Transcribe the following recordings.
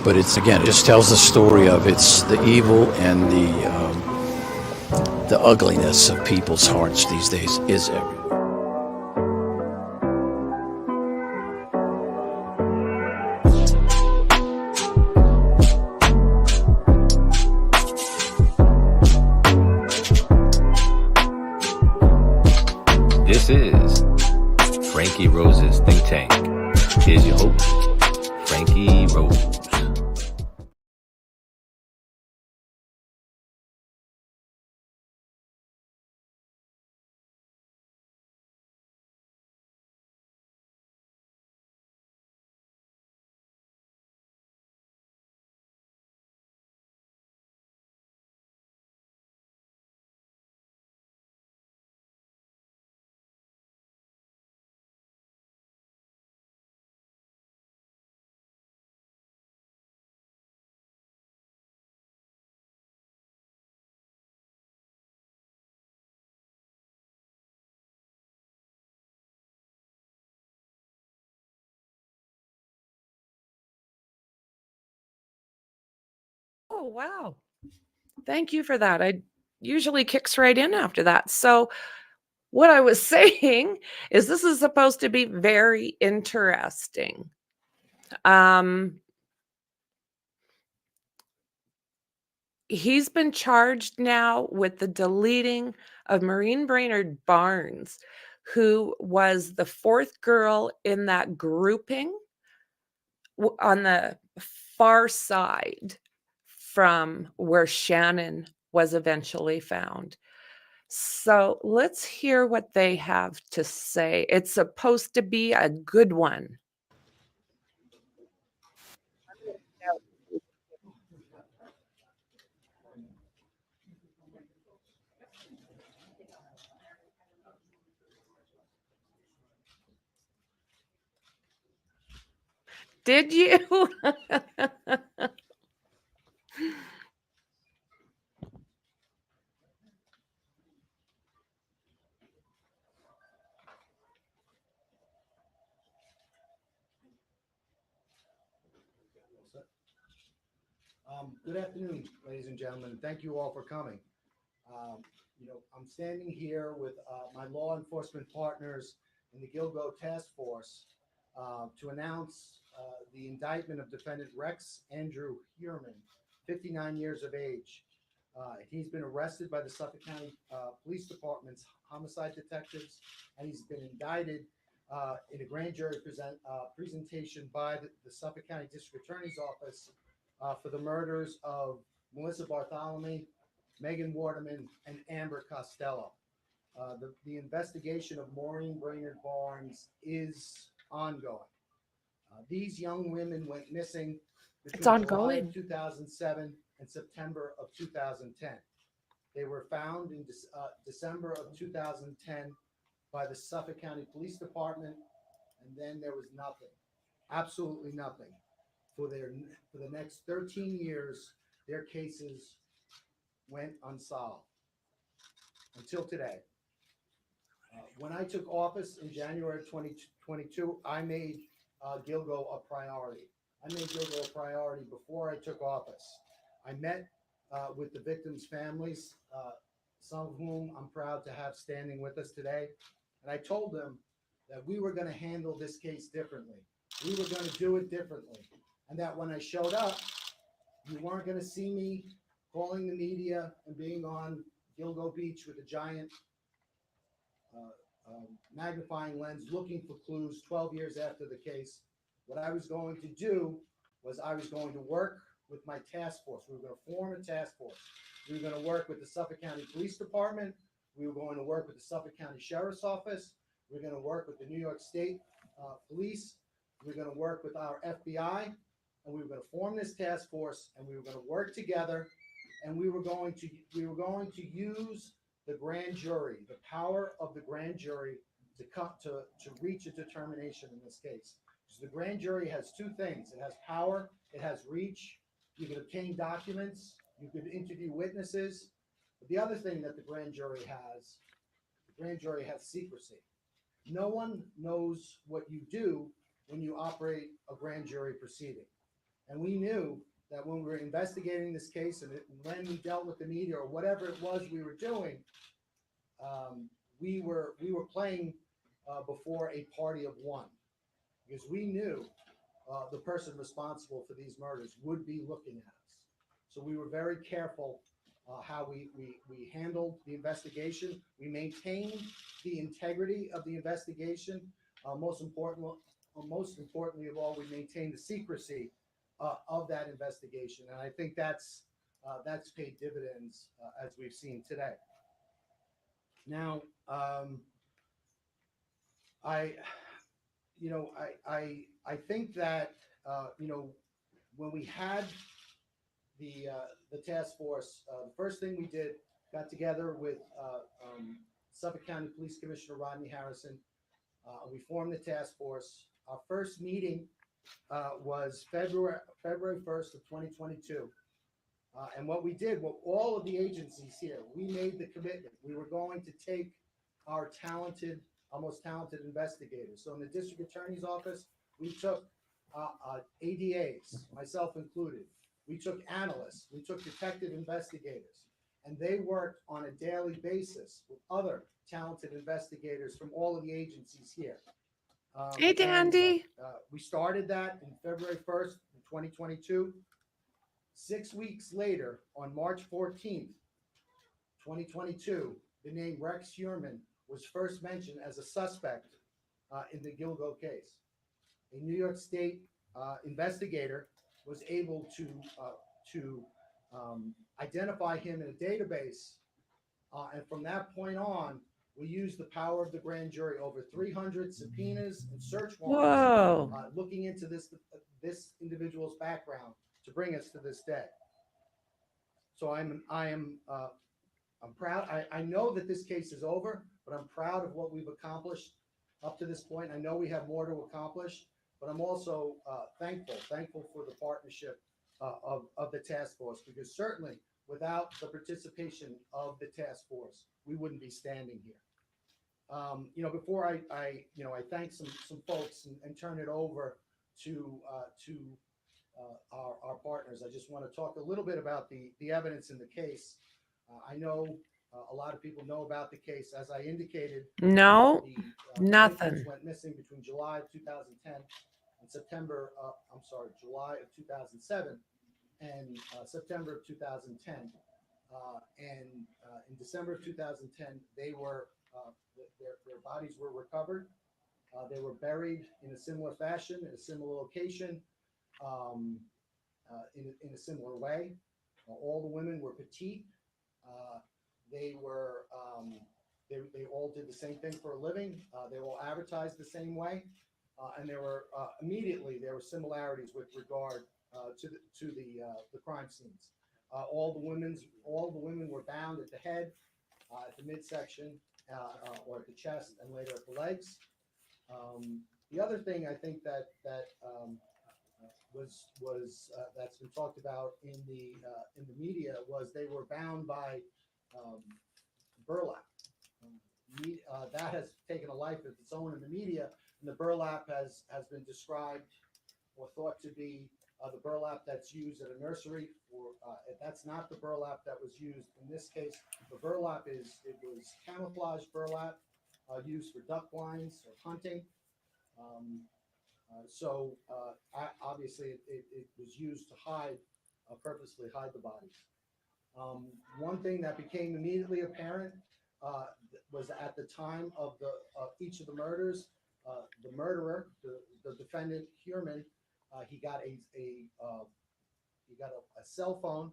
But it's, again, it just tells the story of it's the evil and the ugliness of people's hearts these days is everywhere. This is Franky Rose's Think Tank. Here's your host, Franky Rose. Oh, wow. Thank you for that. I usually kicks right in after that. So what I was saying is this is supposed to be very interesting. He's been charged now with the deleting of Maureen Brainard Barnes, who was the fourth girl in that grouping on the far side from where Shannon was eventually found. So let's hear what they have to say. It's supposed to be a good one. Did you? Good afternoon, ladies and gentlemen. Thank you all for coming. I'm standing here with my law enforcement partners in the Gilgo Task Force to announce the indictment of defendant Rex Andrew Heuermann, 59 years of age. He's been arrested by the Suffolk County Police Department's homicide detectives, and he's been indicted in a grand jury presentation by the Suffolk County District Attorney's Office for the murders of Melissa Bartholomew, Megan Waterman, and Amber Costello. The investigation of Maureen Brainard Barnes is ongoing. These young women went missing between July of 2007 and September of 2010. They were found in December of 2010 by the Suffolk County Police Department, and then there was nothing, absolutely nothing. For the next 13 years, their cases went unsolved until today. When I took office in January of 2022, I made Gilgo a priority. I made Gilgo a priority before I took office. I met with the victims' families, some of whom I'm proud to have standing with us today, and I told them that we were going to handle this case differently. We were going to do it differently. And that when I showed up, you weren't going to see me calling the media and being on Gilgo Beach with a giant magnifying lens looking for clues 12 years after the case. What I was going to do was I was going to work with my task force. We were going to form a task force. We were going to work with the Suffolk County Police Department. We were going to work with the Suffolk County Sheriff's Office. We were going to work with the New York State Police. We were going to work with our FBI. And we were going to form this task force, and we were going to work together, and we were going to use the grand jury, the power of the grand jury, to reach a determination in this case. Because the grand jury has two things: it has power, it has reach. You can obtain documents, you can interview witnesses. But the other thing that the grand jury has secrecy. No one knows what you do when you operate a grand jury proceeding. And we knew that when we were investigating this case and when we dealt with the media or whatever it was we were doing, we were playing before a party of one, because we knew the person responsible for these murders would be looking at us. So we were very careful how we handled the investigation. We maintained the integrity of the investigation. Most importantly of all, we maintained the secrecy of that investigation, and I think that's paid dividends as we've seen today. Now, I think that when we had the task force, the first thing we did, got together with Suffolk County Police Commissioner Rodney Harrison. We formed the task force. Our first meeting was February 1st of 2022. And what we did, all of the agencies here, we made the commitment. We were going to take our most talented investigators. So in the district attorney's office, we took ADAs, myself included. We took analysts, we took detective investigators, and they worked on a daily basis with other talented investigators from all of the agencies here. Hey, Dandy. We started that in February 1st, 2022. 6 weeks later, on March 14th, 2022, the name Rex Heuermann was first mentioned as a suspect in the Gilgo case. A New York State investigator was able to identify him in a database, and from that point on, we used the power of the grand jury, over 300 subpoenas and search warrants, looking into this individual's background to bring us to this day. So I'm proud. I know that this case is over, but I'm proud of what we've accomplished up to this point. I know we have more to accomplish, but I'm also thankful for the partnership of the task force, because certainly without the participation of the task force, we wouldn't be standing here. Before I thank some folks and turn it over to our partners, I just want to talk a little bit about the evidence in the case. I know a lot of people know about the case. As I indicated, no, nothing. Went missing between July of 2010 and July of 2007 and September of 2010. And in December of 2010, they were their bodies were recovered. They were buried in a similar fashion, in a similar location, in a similar way. All the women were petite. They were they all did the same thing for a living. They all advertised the same way, and there were similarities with regard to the crime scenes. All the women were bound at the head, at the midsection, or at the chest, and later at the legs. The other thing I think that was that's been talked about in the media was they were bound by burlap. That has taken a life of its own in the media, and the burlap has been described or thought to be the burlap that's used at a nursery. That's not the burlap that was used in this case. The burlap was camouflage burlap used for duck blinds or hunting. Obviously it was used to purposely hide the bodies. One thing that became immediately apparent was at the time of each of the murders, the murderer, the defendant Heuermann, he got a cell phone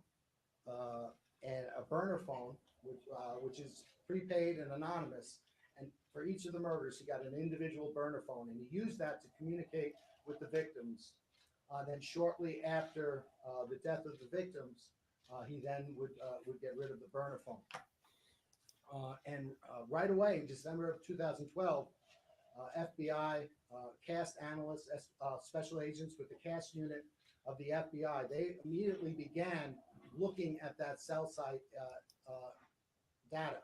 and a burner phone, which is prepaid and anonymous. And for each of the murders, he got an individual burner phone, and he used that to communicate with the victims. Then shortly after the death of the victims, he then would get rid of the burner phone. And right away, in December of 2012, FBI CAST analysts, special agents with the CAST unit of the FBI, they immediately began looking at that cell site data.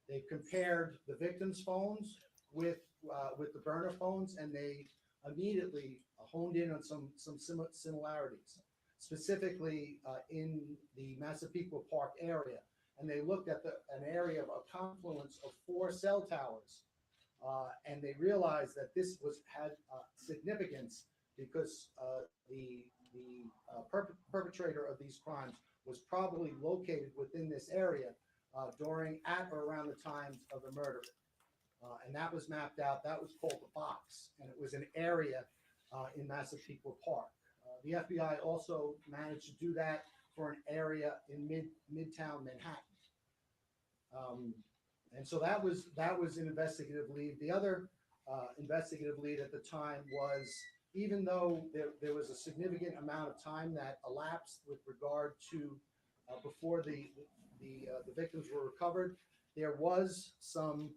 They compared the victims' phones with the burner phones, and they immediately honed in on some similarities. specifically in the Massapequa Park area, and they looked at an area of a confluence of 4 cell towers, and they realized that this had significance because the perpetrator of these crimes was probably located within this area during at or around the times of the murder. And that was mapped out. That was called the box, and it was an area in Massapequa Park. The FBI also managed to do that for an area in Midtown Manhattan. And so that was an investigative lead. The other investigative lead at the time was, even though there was a significant amount of time that elapsed with regard to before the victims were recovered, there was some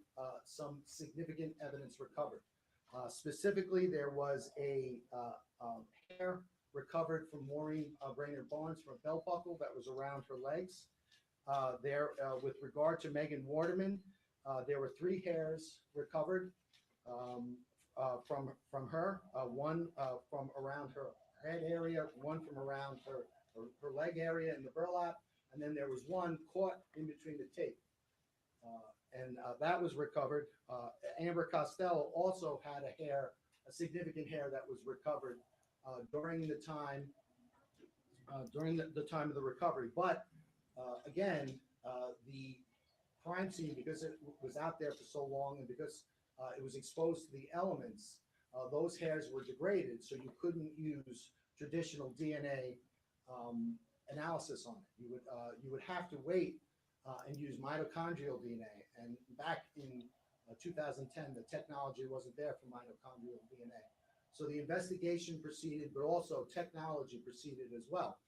significant evidence recovered. Specifically, there was a hair recovered from Maureen Brainard Barnes from a belt buckle that was around her legs. With regard to Megan Waterman, there were 3 hairs recovered from her, one from around her head area, one from around her leg area in the burlap, and then there was one caught in between the tape. And that was recovered. Amber Costello also had a significant hair that was recovered during the time of the recovery. But again, the crime scene, because it was out there for so long and because it was exposed to the elements, those hairs were degraded, so you couldn't use traditional DNA analysis on it. You would have to wait and use mitochondrial DNA. And back in 2010, the technology wasn't there for mitochondrial DNA. So the investigation proceeded, but also technology proceeded as well.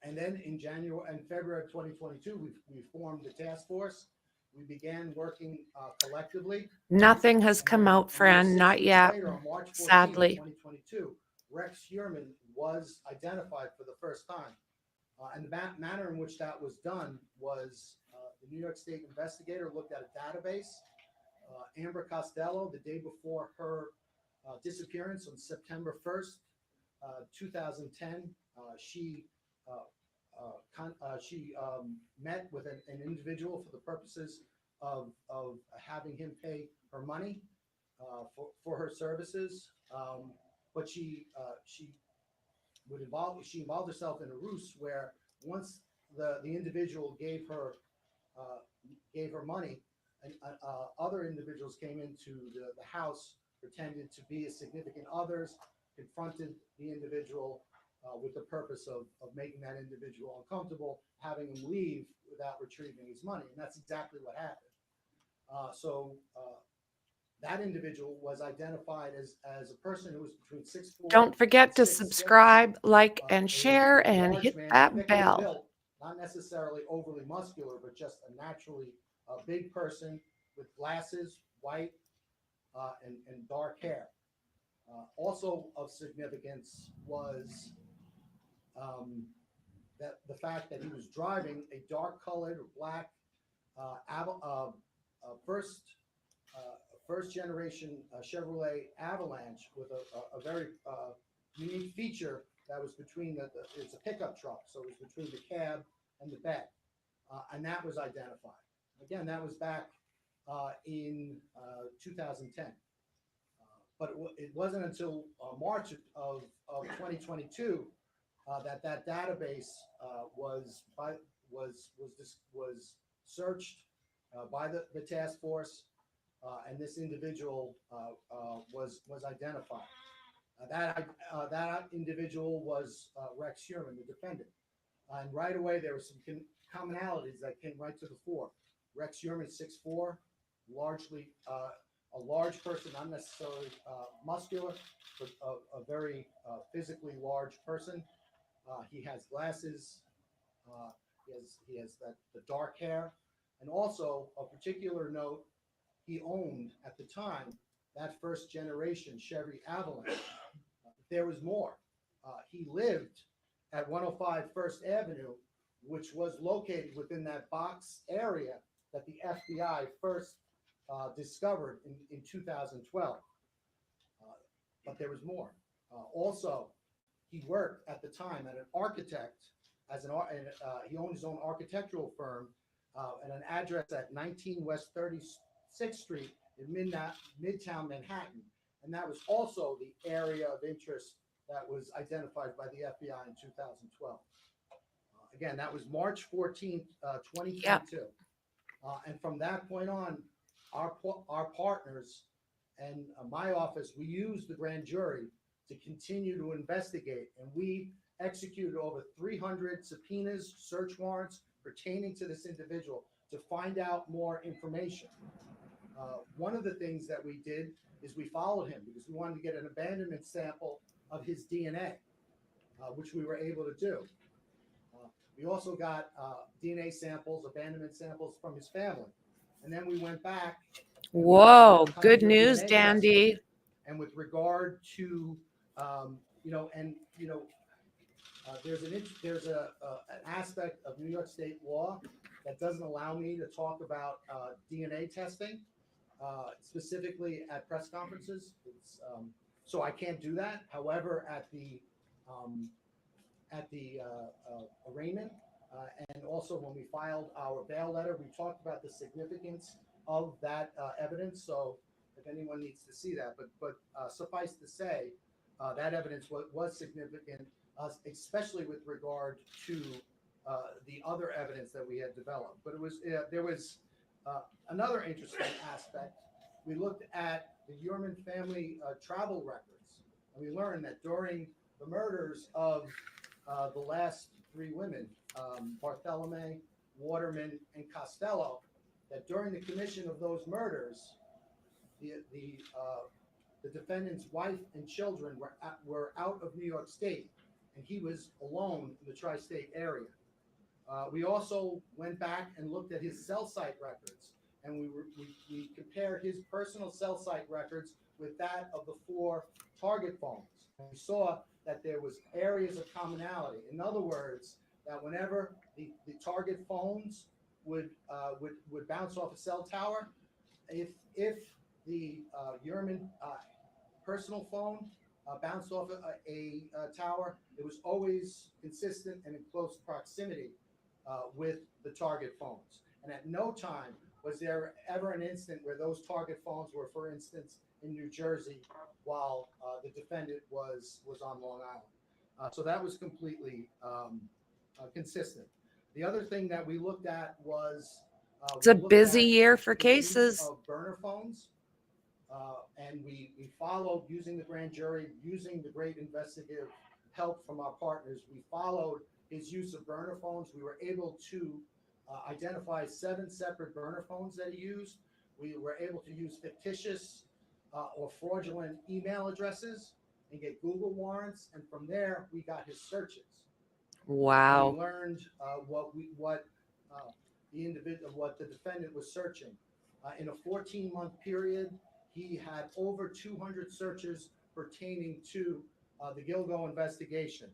And then in January and February of 2022, we formed the task force. We began working collectively. Nothing has come out, Fran, not yet, later, on March 14th, sadly. 2022, Rex Heuermann was identified for the first time. And the manner in which that was done was the New York State investigator looked at a database. Amber Costello, the day before her disappearance on September 1st, 2010, she met with an individual for the purposes of having him pay her money for her services. But she involved herself in a ruse where once the individual gave her money, and other individuals came into the house, pretended to be significant others, confronted the individual with the purpose of making that individual uncomfortable, having him leave without retrieving his money. And that's exactly what happened. So that individual was identified as a person who was between 6'4". Don't forget to 6'6". subscribe, like, and It was share, a and large hit man, that thickly bell. built, not necessarily overly muscular, but just a naturally big person with glasses, white, and dark hair. Also of significance was that the fact that he was driving a dark-colored or black first generation Chevrolet Avalanche with a very unique feature that was between it's a pickup truck, so it was between the cab and the bed, and that was identified. Again, that was back in 2010. But it wasn't until March of 2022 that database was searched by the task force, and this individual was identified. That individual was Rex Heuermann, the defendant. And right away, there were some commonalities that came right to the fore. Rex Heuermann, 6'4", largely a large person, not necessarily muscular, but a very physically large person. He has glasses. He has the dark hair, and also a particular note. He owned at the time that first generation Chevy Avalanche. There was more. He lived at 105 First Avenue, which was located within that box area that the FBI first discovered in 2012. But there was more. Also, he worked at the time at an architect he owned his own architectural firm at an address at 19 West 36th Street in Midtown Manhattan. And that was also the area of interest that was identified by the FBI in 2012. Again, that was March 14th, 2022. Yeah. And from that point on, our partners and my office, we used the grand jury to continue to investigate. And we executed over 300 subpoenas, search warrants pertaining to this individual to find out more information. One of the things that we did is we followed him because we wanted to get an abandonment sample of his DNA, which we were able to do. We also got DNA samples, abandonment samples from his family. And then we went back. Whoa, good news, Dandy. And with regard to, there's an aspect of New York State law that doesn't allow me to talk about DNA testing, specifically at press conferences. So I can't do that. However, at the arraignment, and also when we filed our bail letter, we talked about the significance of that evidence. So if anyone needs to see that, but suffice to say, that evidence was significant, especially with regard to the other evidence that we had developed. But there was another interesting aspect. We looked at the Heuermann family travel records, and we learned that during the murders of the last three women, Bartholomew, Waterman, and Costello, that during the commission of those murders, the defendant's wife and children were out of New York State, and he was alone in the tri-state area. We also went back and looked at his cell site records, and we compared his personal cell site records with that of the 4 target phones. And we saw that there was areas of commonality. In other words, that whenever the target phones would bounce off a cell tower, if the Heuermann personal phone bounced off a tower, it was always consistent and in close proximity with the target phones. And at no time was there ever an instant where those target phones were, for instance, in New Jersey while the defendant was on Long Island. So that was completely consistent. The other thing that we looked at was it's a busy year for cases of burner phones, and we followed, using the grand jury, using the great investigative help from our partners, we followed his use of burner phones. We were able to identify 7 separate burner phones that he used. We were able to use fictitious or fraudulent email addresses and get Google warrants, and from there we got his searches. Wow. We learned what the defendant was searching. In a 14-month period, he had over 200 searches pertaining to the Gilgo investigation.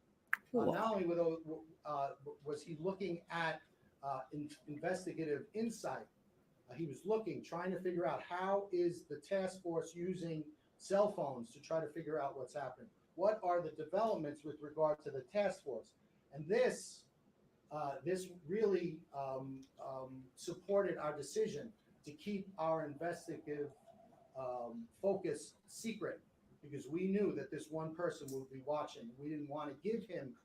Not only was he looking at investigative insight, he was trying to figure out how is the task force using cell phones to try to figure out what's happening. What are the developments with regard to the task force? And this really supported our decision to keep our investigative focus secret, because we knew that this one person would be watching. We didn't want to give him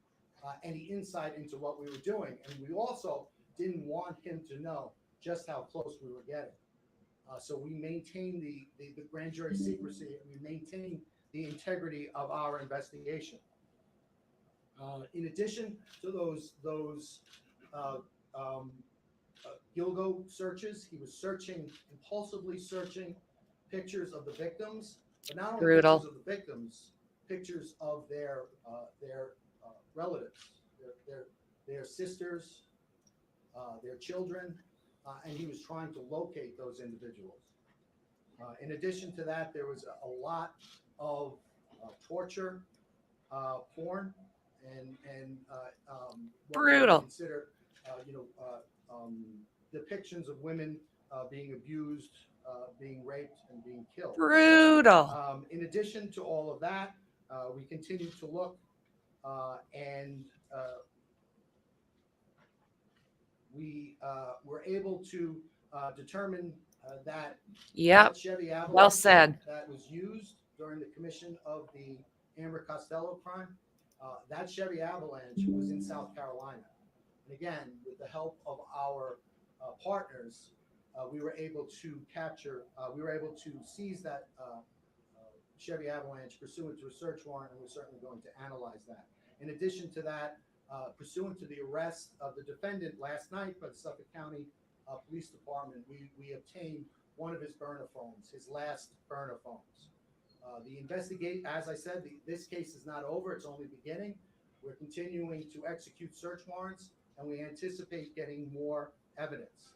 any insight into what we were doing, and we also didn't want him to know just how close we were getting. So we maintained the grand jury secrecy, and we maintained the integrity of our investigation. In addition to those Gilgo searches, he was impulsively searching pictures of the victims, but not only Brutal. pictures of the victims, pictures of their relatives, their sisters, their children, and he was trying to locate those individuals. In addition to that, there was a lot of torture, porn, and brutal. Consider depictions of women being abused, being raped, and being killed. Brutal. In addition to all of that, we continued to look and we were able to determine that Yep. Chevy Well Avalanche said. that was used during the commission of the Amber Costello crime, that Chevy Avalanche was in South Carolina. And again, with the help of our partners, we were able to seize that Chevy Avalanche pursuant to a search warrant, and we're certainly going to analyze that. In addition to that, pursuant to the arrest of the defendant last night by the Suffolk County Police Department, we obtained one of his burner phones, his last burner phones. As I said, this case is not over, it's only beginning. We're continuing to execute search warrants, and we anticipate getting more evidence.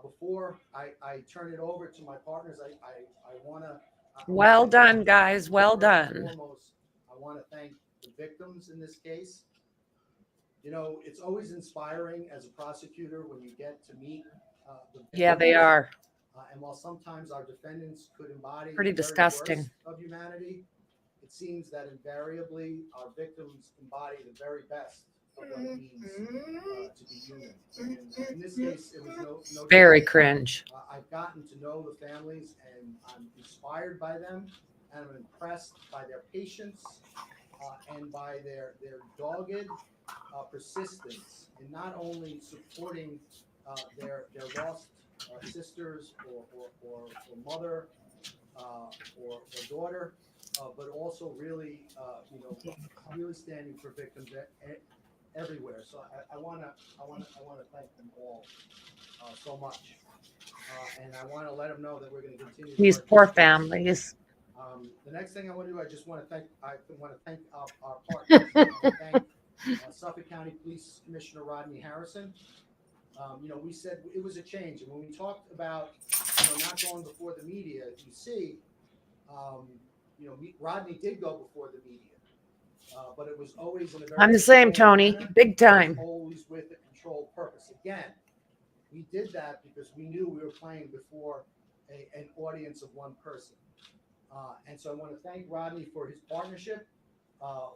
Before I turn it over to my partners, I want to. Well done, guys. Well done. Foremost, I want to thank the victims in this case. You know, it's always inspiring as a prosecutor when you get to meet the victims. Yeah, they are. And while sometimes our defendants could embody Pretty the very disgusting. worst of humanity, it seems that invariably our victims embody the very best of what it means to be human. And in this case, it was no Very different. cringe. I've gotten to know the families, and I'm inspired by them, and I'm impressed by their patience and by their dogged persistence in not only supporting their lost sisters or mother or daughter, but also really really standing for victims everywhere. So I want to thank them all so much, and I want to let them know that we're going to continue. These poor families. The next thing I want to do, I want to thank our partners. I want to thank Suffolk County Police Commissioner Rodney Harrison. We said it was a change, and when we talked about not going before the media, you see, Rodney did go before the media, but it was always in a very. I'm the same, Tony. Manner, Big time. always with a controlled purpose. Again, we did that because we knew we were playing before an audience of one person, and so I want to thank Rodney for his partnership.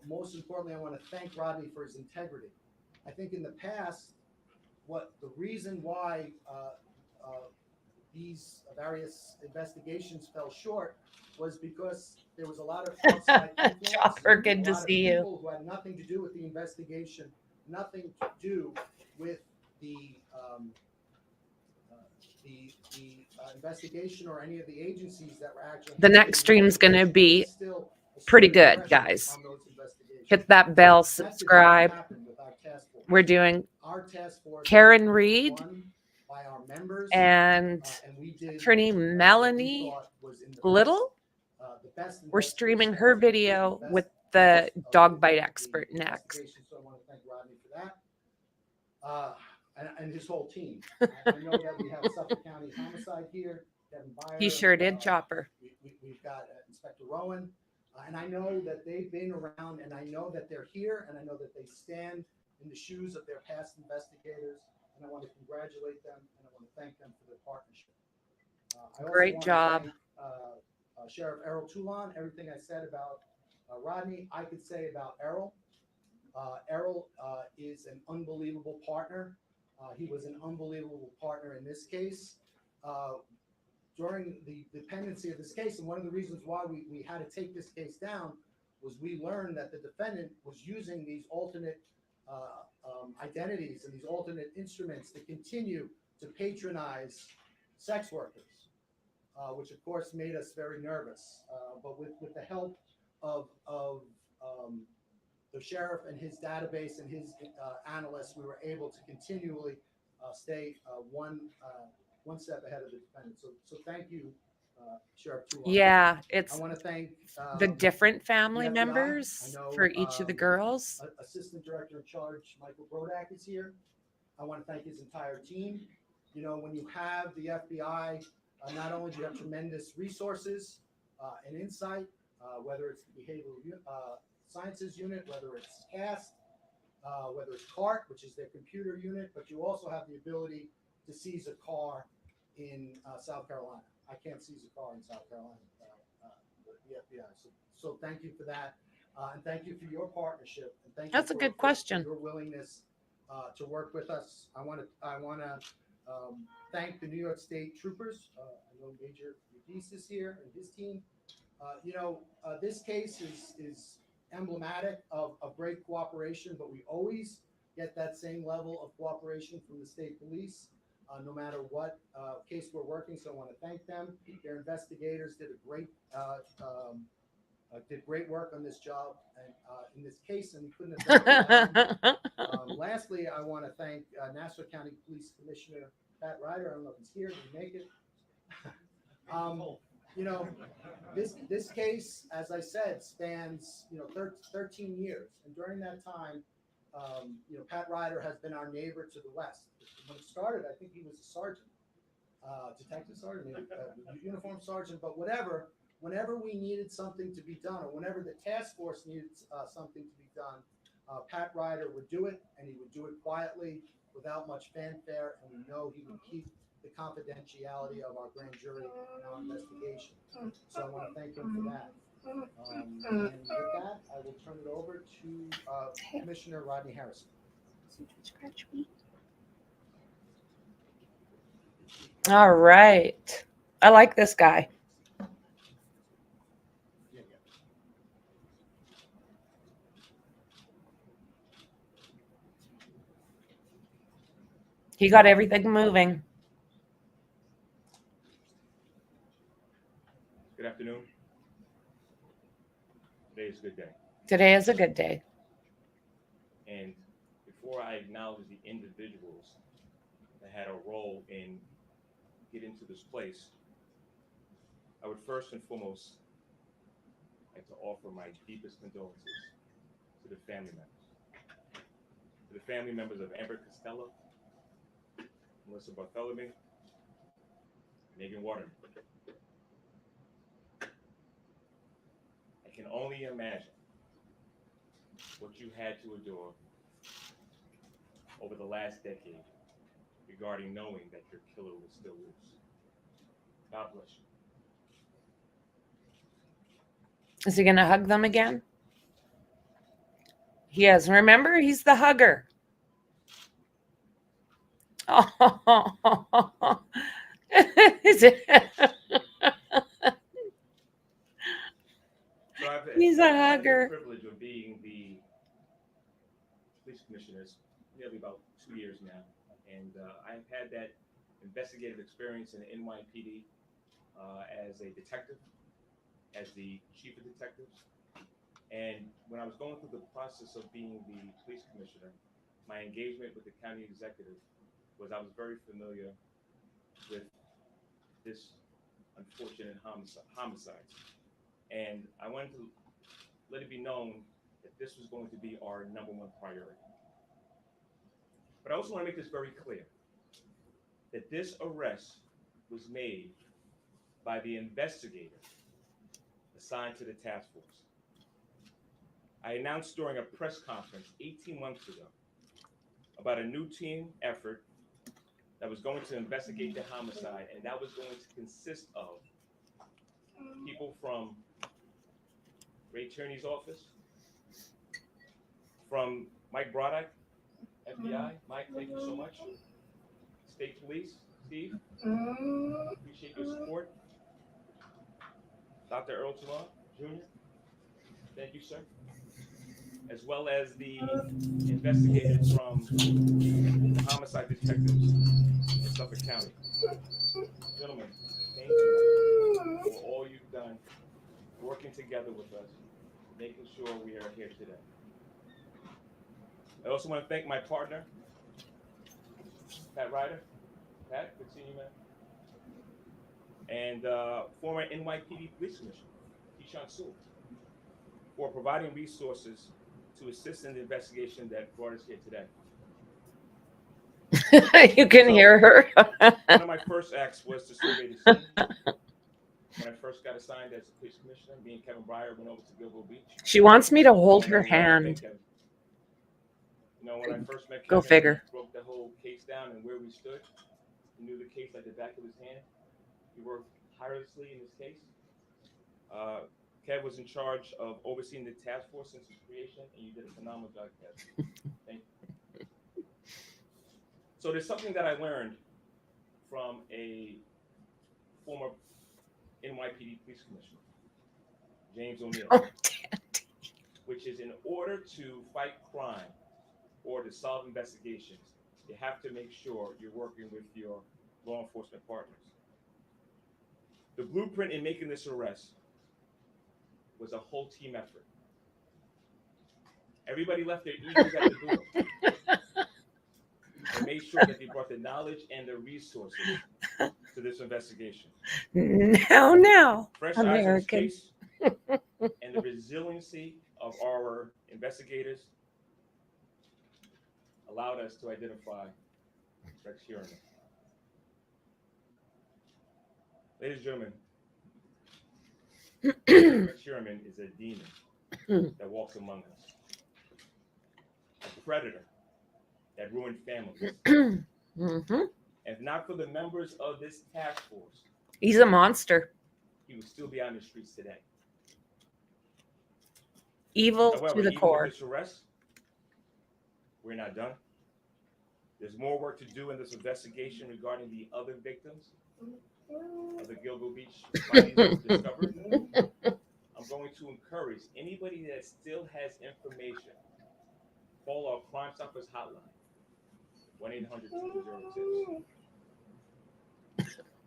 Most importantly, I want to thank Rodney for his integrity. I think in the past, the reason why these various investigations fell short was because there was a lot of outside influence. Chopper, good to see you. People who had nothing to do with the investigation, nothing to do with the investigation or any of the agencies that were actually. The next stream's going to be pretty good, guys. Hit that bell, subscribe. We're doing Karen Reed and attorney Melanie Little. We're streaming her video with the dog bite expert next. So I want to thank Rodney for that. And his whole team. I know that we have Suffolk County Homicide here. Kevin Byer, He sure did, Chopper. We've got Inspector Rowan. And I know that they've been around, and I know that they're here, and I know that they stand in the shoes of their past investigators. And I want to congratulate them, and I want to thank them for their partnership. Great job. Sheriff Errol Toulon. Everything I said about Rodney, I could say about Errol. Errol is an unbelievable partner. He was an unbelievable partner in this case. During the dependency of this case, and one of the reasons why we had to take this case down was we learned that the defendant was using these alternate identities and these alternate instruments to continue to patronize sex workers, which of course made us very nervous. But with the help of the sheriff and his database and his analysts, we were able to continually stay one step ahead of the defendant. So thank you, Sheriff Toulon. Yeah, I it's want to thank the different family FBI. members I know, for each of the girls. Assistant Director in Charge Michael Brodak is here. I want to thank his entire team. When you have the FBI, not only do you have tremendous resources and insight, whether it's the behavioral sciences unit, whether it's CAST, whether it's CART, which is their computer unit, but you also have the ability to seize a car in South Carolina. I can't seize a car in South Carolina, the FBI. So thank you for that. And thank you for your partnership. And thank That's a you good for question. your willingness to work with us. I want to thank the New York State Troopers. I know Major Udis is here and his team. This case is emblematic of great cooperation, but we always get that same level of cooperation from the state police, no matter what case we're working. So I want to thank them. Their investigators did great work on this job and in this case, and we couldn't have done it without them. Lastly, I want to thank Nassau County Police Commissioner Pat Ryder. I don't know if he's here. Did he make it? This case, as I said, spans 13 years, and during that time, Pat Ryder has been our neighbor to the west. When it started, I think he was a sergeant, detective sergeant, uniform sergeant, but whatever. Whenever we needed something to be done, or whenever the task force needed something to be done, Pat Ryder would do it, and he would do it quietly, without much fanfare, and we know he would keep the confidentiality of our grand jury and our investigation. So I want to thank him for that. And with that, I will turn it over to Commissioner Rodney Harrison. All right. I like this guy. He got everything moving. Good afternoon. Today is a good day. Today is a good day. And before I acknowledge the individuals that had a role in getting to this place, I would first and foremost like to offer my deepest condolences to the family members. To the family members of Amber Costello, Melissa Bartholomew, Megan Waterman. I can only imagine what you had to endure over the last decade regarding knowing that your killer was still loose. God bless you. Is he going to hug them again? He is. Remember, he's the hugger. Oh. He's a hugger. I've had the privilege of being the police commissioner nearly about 2 years now, and I've had that investigative experience in the NYPD as a detective, as the chief of detectives. And when I was going through the process of being the police commissioner, my engagement with the county executive was I was very familiar with this unfortunate homicide. And I wanted to let it be known that this was going to be our number one priority. But I also want to make this very clear that this arrest was made by the investigator assigned to the task force. I announced during a press conference 18 months ago about a new team effort that was going to investigate the homicide, and that was going to consist of people from Ray Tierney's office, from Mike Broddock, FBI. Mike, thank you so much. State Police, Steve, appreciate your support. Dr. Earl Toulon, Jr., thank you, sir. As well as the investigators from the homicide detectives in Suffolk County. Gentlemen, thank you for all you've done, working together with us, making sure we are here today. I also want to thank my partner, Pat Ryder. Pat, good seeing you, man. And former NYPD Police Commissioner, Keyshawn Sewell, for providing resources to assist in the investigation that brought us here today. You can hear her. One of my first acts was to survey the scene. When I first got assigned as a police commissioner, me and Kevin Breyer went over to Gilboa Beach. She wants me to hold her hand. When I first met Kevin, Go figure. He broke the whole case down and where we stood. He knew the case like the back of his hand. He worked tirelessly in this case. Kev was in charge of overseeing the task force since its creation, and you did a phenomenal job, Kev. Thank you. So there's something that I learned from a former NYPD police commissioner, James O'Neill, Oh, Daddy. which is in order to fight crime or to solve investigations, you have to make sure you're working with your law enforcement partners. The blueprint in making this arrest was a whole team effort. Everybody left their egos at the door and made sure that they brought the knowledge and the resources to this investigation. Now, Fresh eyes on this American. case and the resiliency of our investigators allowed us to identify Rex Heuermann. Ladies and gentlemen, Rex Heuermann is a demon that walks among us, a predator that ruined families. Mm-hmm. If not for the members of this task force, He's a monster. he would still be on the streets today. Evil However, to the even core. with this arrest, we're not done. There's more work to do in this investigation regarding the other victims of the Gilgo Beach bodies that were discovered. I'm going to encourage anybody that still has information, call our Crime Stoppers hotline, 1-800-220-TIPS.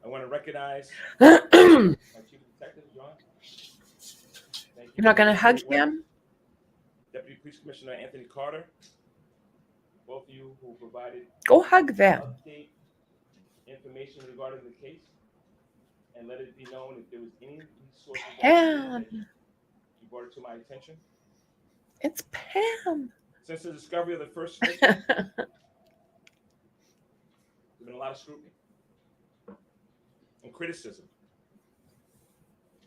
I want to recognize my Chief Detective, John. Thank you. You're not going to hug Great work. him? Deputy Police Commissioner Anthony Carter, both of you who provided Go hug them. update information regarding the case, and let it be known if there was any resources that you brought it to my attention. It's Pam. Since the discovery of the first victim, there's been a lot of scrutiny and criticism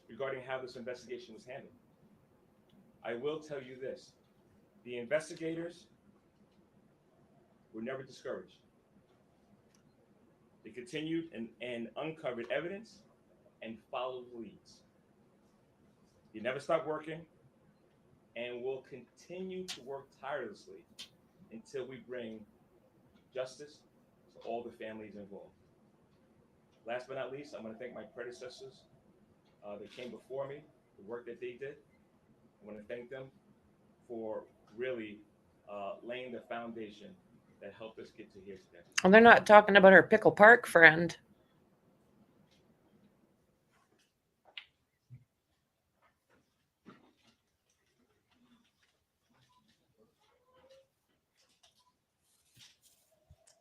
regarding how this investigation was handled. I will tell you this, the investigators were never discouraged. They continued and uncovered evidence and followed leads. They never stopped working and will continue to work tirelessly until we bring justice to all the families involved. Last but not least, I'm going to thank my predecessors that came before me, the work that they did. I want to thank them for really laying the foundation that helped us get to here today. Well, they're not talking about our Pickle Park friend.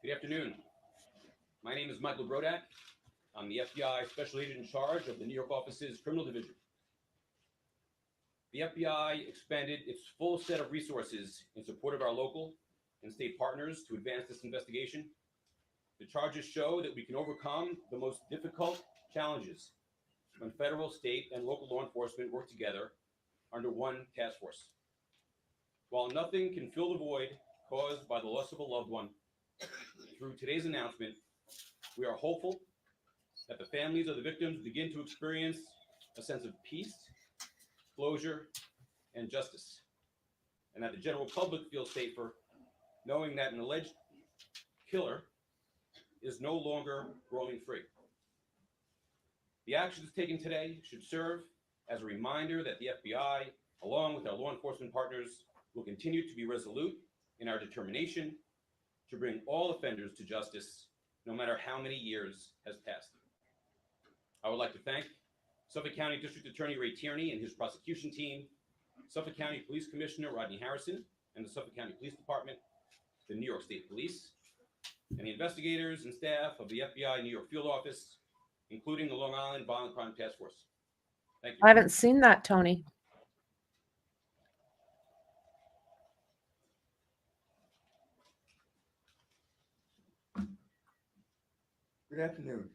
Good afternoon. My name is Michael Brodak. I'm the FBI Special Agent in charge of the New York office's Criminal Division. The FBI expended its full set of resources in support of our local and state partners to advance this investigation. The charges show that we can overcome the most difficult challenges when federal, state, and local law enforcement work together under one task force. While nothing can fill the void caused by the loss of a loved one, through today's announcement, we are hopeful that the families of the victims begin to experience a sense of peace, closure, and justice, and that the general public feels safer knowing that an alleged killer is no longer roaming free. The actions taken today should serve as a reminder that the FBI, along with our law enforcement partners, will continue to be resolute in our determination to bring all offenders to justice, no matter how many years has passed. I would like to thank Suffolk County District Attorney Ray Tierney and his prosecution team, Suffolk County Police Commissioner Rodney Harrison and the Suffolk County Police Department, the New York State Police, and the investigators and staff of the FBI New York Field Office, including the Long Island Violent Crime Task Force. Thank you. I haven't seen that, Tony. Good afternoon.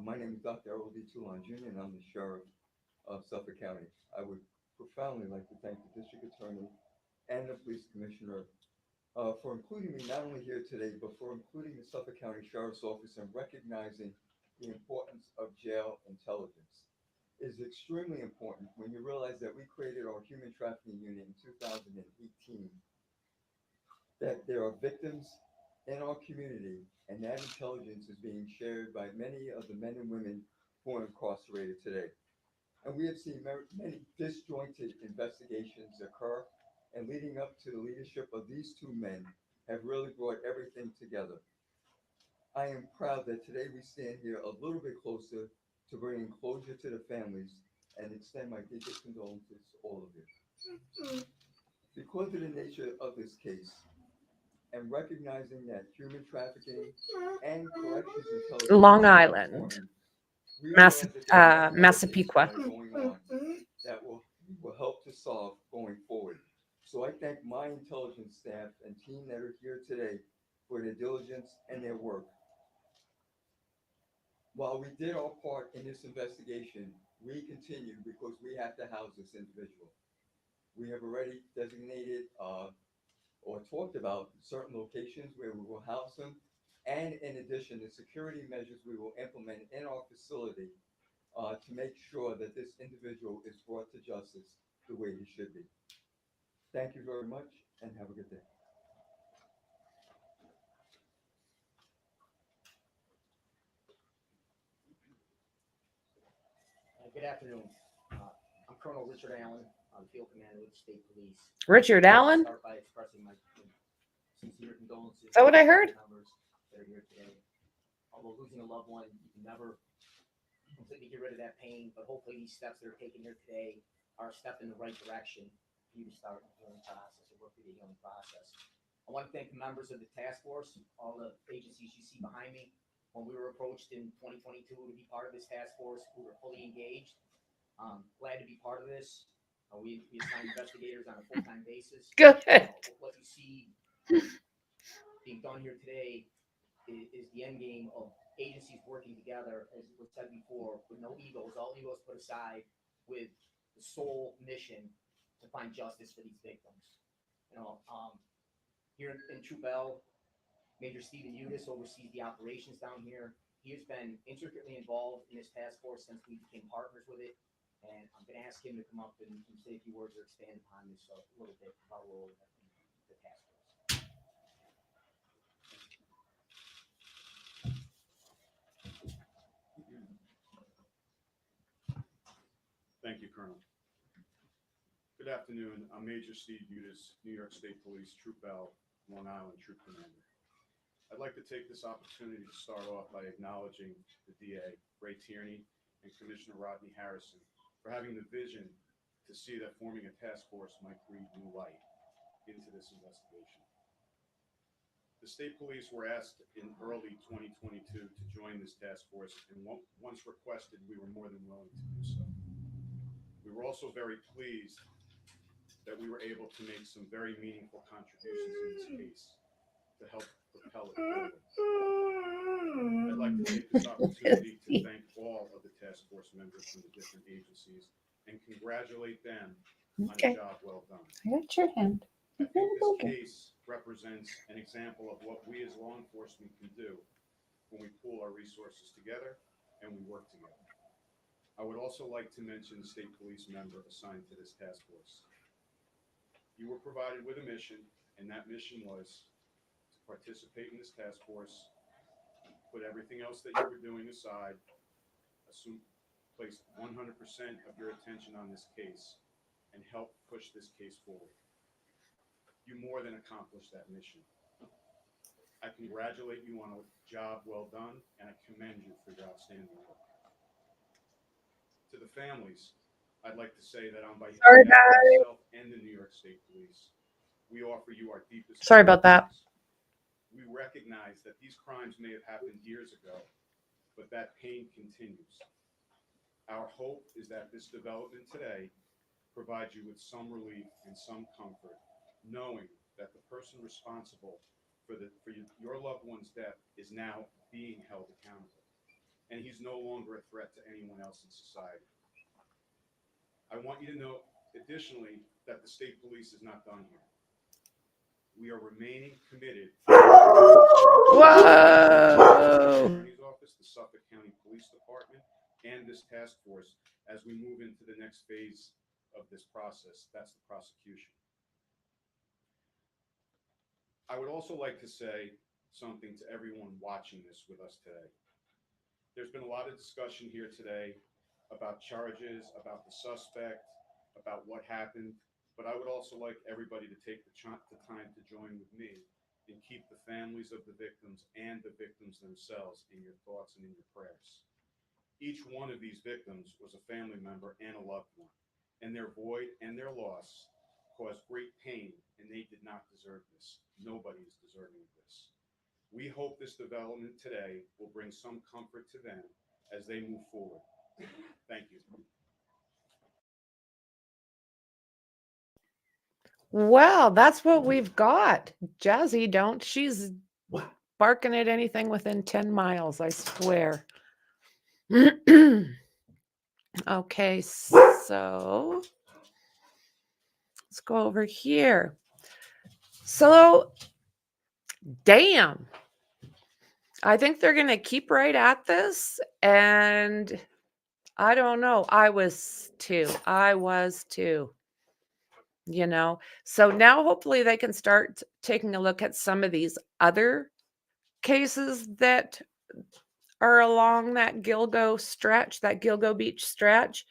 My name is Dr. Errol D. Toulon Jr., and I'm the Sheriff of Suffolk County. I would profoundly like to thank the District Attorney and the Police Commissioner for including me not only here today, but for including the Suffolk County Sheriff's Office and recognizing the importance of jail intelligence. is extremely important when you realize that we created our human trafficking unit in 2018, that there are victims in our community, and that intelligence is being shared by many of the men and women who are incarcerated today. And we have seen many disjointed investigations occur, and leading up to the leadership of these two men have really brought everything together. I am proud that today we stand here a little bit closer to bringing closure to the families and extend my deepest condolences to all of you. Because of the nature of this case, and recognizing that human trafficking and corrections intelligence Long are Island, important, we realize that there are many other cases Massapequa. that are going on that will help to solve going forward. So I thank my intelligence staff and team that are here today for their diligence and their work. While we did our part in this investigation, we continue because we have to house this individual. We have already designated or talked about certain locations where we will house them, and in addition, the security measures we will implement in our facility to make sure that this individual is brought to justice the way he should be. Thank you very much, and have a good day. Good afternoon. I'm Colonel Richard Allen, Field Commander with the State Police. Richard Allen? I'll start by expressing my sincere condolences. Is that what I heard? To the members that are here today. Although losing a loved one, you can never completely get rid of that pain, but hopefully these steps that are taken here today are a step in the right direction for you to start the healing process or work through the healing process. I want to thank the members of the task force, all the agencies you see behind me. When we were approached in 2022 to be part of this task force, we were fully engaged. Glad to be part of this. We assign investigators on a full-time basis. Good. What you see being done here today is the end game of agencies working together, as was said before, with no egos, all egos put aside, with the sole mission to find justice for these victims. Here in Troop L, Major Stephen Udis oversees the operations down here. He has been intricately involved in this task force since we became partners with it. And I'm going to ask him to come up and say a few words or expand upon this a little bit about our role in the task force. Thank you, Colonel. Good afternoon. I'm Major Steve Udis, New York State Police, Troop L, Long Island Troop Commander. I'd like to take this opportunity to start off by acknowledging the DA, Ray Tierney, and Commissioner Rodney Harrison for having the vision to see that forming a task force might breathe new light into this investigation. The state police were asked in early 2022 to join this task force, and once requested, we were more than willing to do so. We were also very pleased that we were able to make some very meaningful contributions in this case to help propel it forward. I'd like to take this opportunity to thank all of the task force members from the different agencies and congratulate them on a job well done. I got your hand. I think this case represents an example of what we as law enforcement can do when we pool our resources together and we work together. I would also like to mention the state police member assigned to this task force. You were provided with a mission, and that mission was to participate in this task force, put everything else that you were doing aside, place 100% of your attention on this case, and help push this case forward. You more than accomplished that mission. I congratulate you on a job well done, and I commend you for your outstanding work. To the families, I'd like to say that on behalf of myself and the New York State Police, we offer you our deepest Sorry about that. We recognize that these crimes may have happened years ago, but that pain continues. Our hope is that this development today provides you with some relief and some comfort, knowing that the person responsible for your loved one's death is now being held accountable, and he's no longer a threat to anyone else in society. I want you to know, additionally, that the state police is not done here. We are remaining committed to the Whoa! Attorney's Office, the Suffolk County Police Department, and this task force as we move into the next phase of this process. That's the prosecution. I would also like to say something to everyone watching this with us today. There's been a lot of discussion here today about charges, about the suspect, about what happened, but I would also like everybody to take the time to join with me and keep the families of the victims and the victims themselves in your thoughts and in your prayers. Each one of these victims was a family member and a loved one, and their void and their loss caused great pain, and they did not deserve this. Nobody is deserving of this. We hope this development today will bring some comfort to them as they move forward. Thank you. Well, that's what we've got. Jazzy, she's barking at anything within 10 miles, I swear. Okay, so let's go over here. So, damn. I think they're going to keep right at this. And I don't know. I was too. You know, so now hopefully they can start taking a look at some of these other cases that are along that Gilgo Beach stretch,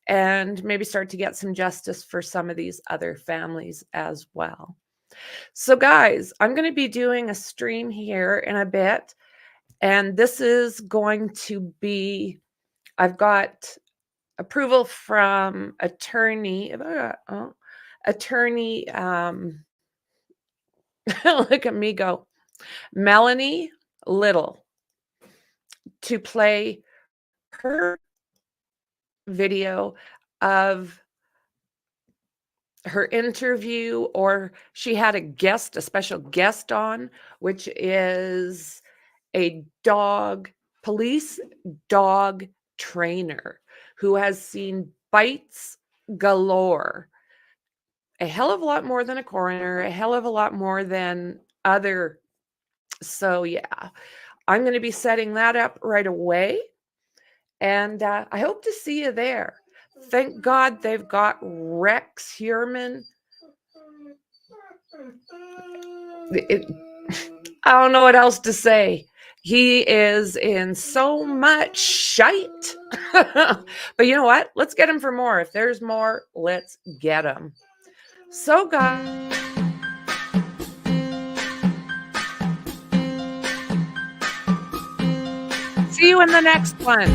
and maybe start to get some justice for some of these other families as well. So guys, I'm going to be doing a stream here in a bit, and this is going to be, I've got approval from attorney, look at me go, Melanie Little, to play her video of her interview, or she had a special guest on, which is a police dog trainer who has seen bites galore. A hell of a lot more than a coroner, a hell of a lot more than other. So yeah, I'm going to be setting that up right away. And I hope to see you there. Thank God they've got Rex Heuermann. I don't know what else to say. He is in so much shite. But you know what? Let's get him for more. If there's more, let's get him. So guys, see you in the next one.